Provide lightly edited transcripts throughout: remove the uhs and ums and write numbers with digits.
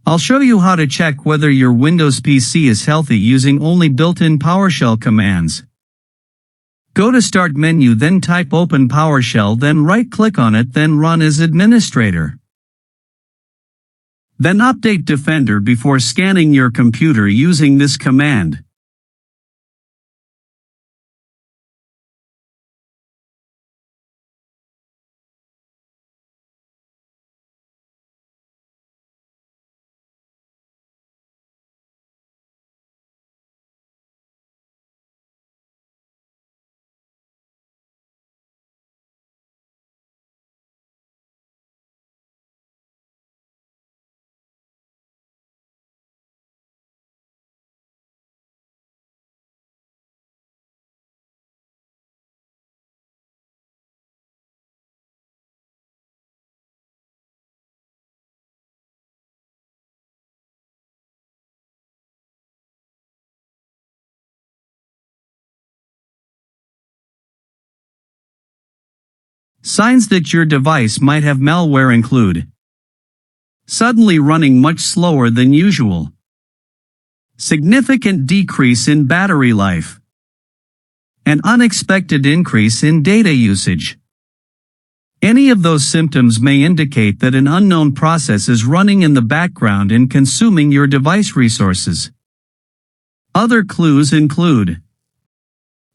I'll show you how to check whether your Windows PC is healthy using only built-in PowerShell commands. Go to Start menu, then type Open PowerShell, then right-click on it, then Run as Administrator. Then update Defender before scanning your computer using this command. Signs that your device might have malware include: suddenly running much slower than usual, significant decrease in battery life, an unexpected increase in data usage. Any of those symptoms may indicate that an unknown process is running in the background and consuming your device resources. Other clues include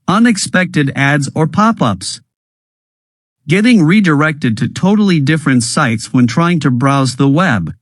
unexpected ads or pop-ups, getting redirected to totally different sites when trying to browse the web,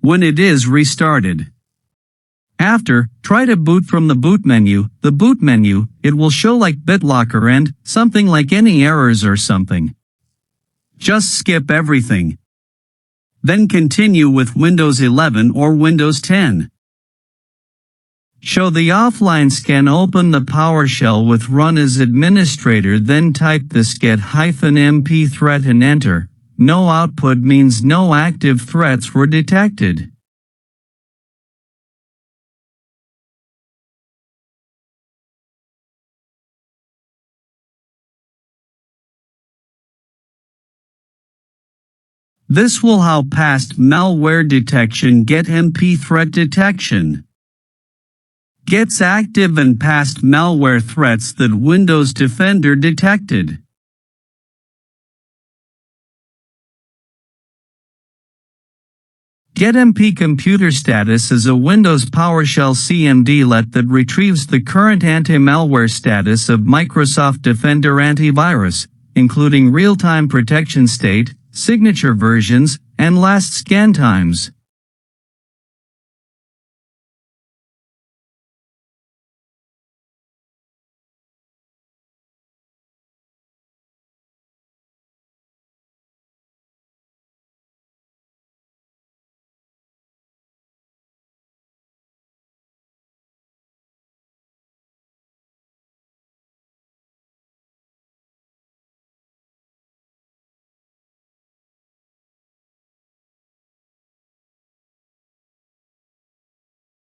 when it is restarted. After, try to boot from the boot menu. The boot menu, it will show like BitLocker and something like any errors or something. Just skip everything. Then continue with Windows 11 or Windows 10. Show the offline scan. Open the PowerShell with Run as Administrator, then type this Get-MpThreat and enter. No output means no active threats were detected. This will help past malware detection. Get-MpThreatDetection gets active and past malware threats that Windows Defender detected. Get-MpComputerStatus is a Windows PowerShell CMDlet that retrieves the current anti-malware status of Microsoft Defender antivirus, including real-time protection state, signature versions, and last scan times.